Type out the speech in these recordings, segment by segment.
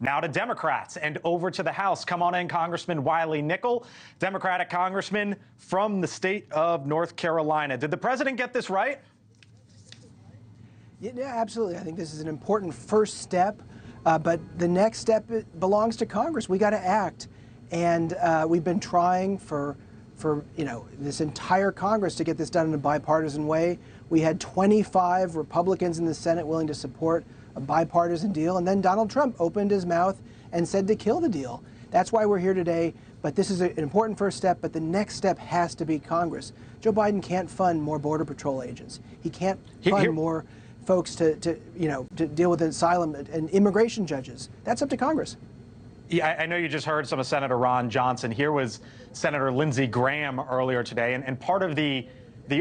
Now to Democrats and over to the House. Come on in, Congressman Wiley Nickel, Democratic congressman from the state of North Carolina. Did the president get this right? Yeah, absolutely. I think this is an important first step, but the next step belongs to Congress. We got to act, and we've been trying for this entire Congress to get this done in a bipartisan way. We had 25 Republicans in the Senate willing to support a bipartisan deal, and then Donald Trump opened his mouth and said to kill the deal. That's why we're here today, but this is an important first step, but the next step has to be Congress. Joe Biden can't fund more Border Patrol agents. He can't fund more folks to deal with asylum and immigration judges. That's up to Congress. Yeah, I know you just heard some of Senator Ron Johnson. Here was Senator Lindsey Graham earlier today, and part of the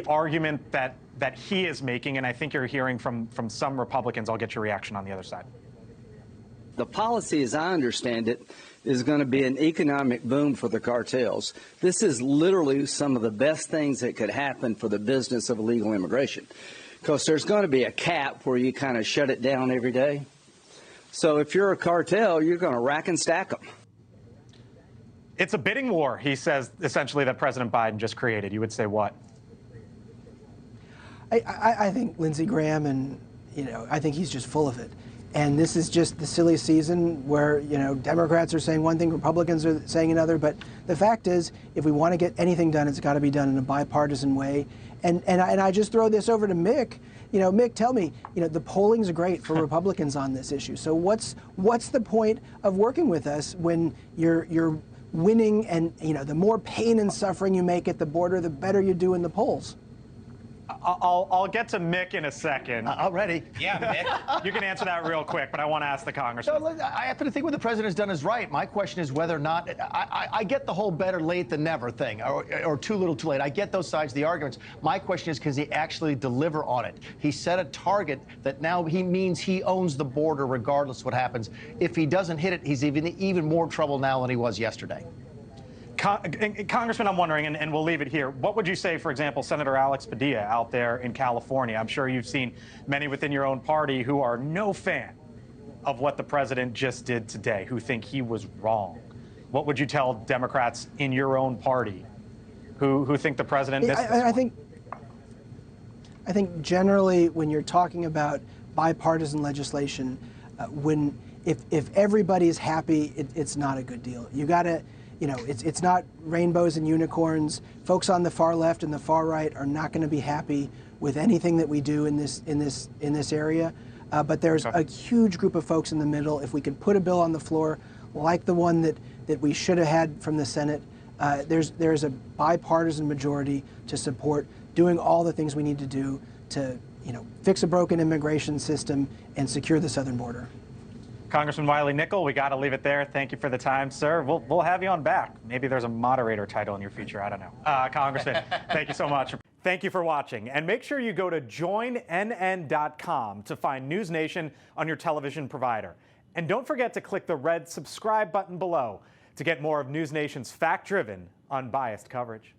argument that he is making, and I think you're hearing from some Republicans. I'll get your reaction on the other side. The policy, as I understand it, is going to be an economic boom for the cartels. This is literally some of the best things that could happen for the business of illegal immigration, because there's going to be a cap where you kind of shut it down every day. So if you're a cartel, you're going to rack and stack them. It's a bidding war, he says, essentially, that President Biden just created. You would say what? I think Lindsey Graham, and I think he's just full of it. And this is just the silly season where Democrats are saying one thing, Republicans are saying another. But the fact is, if we want to get anything done, it's got to be done in a bipartisan way. And I just throw this over to Mick. Mick, tell me, the polling's great for Republicans on this issue. So what's the point of working with us when you're winning, and the more pain and suffering you make at the border, the better you do in the polls? I'll get to Mick in a second. Already. Yeah, Mick. You can answer that real quick, but I want to ask the congressman. So, I happen to think what the president has done is right. My question is whether or not I get the whole better late than never thing, or too little too late. I get those sides of the arguments. My question is, can he actually deliver on it? He set a target that now he means he owns the border regardless of what happens. If he doesn't hit it, he's even more trouble now than he was yesterday. Congressman, I'm wondering, and we'll leave it here, what would you say, for example, Senator Alex Padilla out there in California? I'm sure you've seen many within your own party who are no fan of what the president just did today, who think he was wrong. What would you tell Democrats in your own party who think the president missed this one? I think generally when you're talking about bipartisan legislation, if everybody is happy, it's not a good deal. You got to. It's not rainbows and unicorns. Folks on the far left and the far right are not going to be happy with anything that we do in this area. But there's a huge group of folks in the middle. If we can put a bill on the floor like the one that we should have had from the Senate, there's a bipartisan majority to support doing all the things we need to do to fix a broken immigration system and secure the southern border. Congressman Wiley Nickel, we got to leave it there. Thank you for the time, sir. We'll have you on back. Maybe there's a moderator title in your future. I don't know. Congressman, thank you so much. Thank you for watching. And make sure you go to joinnn.com to find NewsNation on your television provider. And don't forget to click the red subscribe button below to get more of NewsNation's fact-driven, unbiased coverage.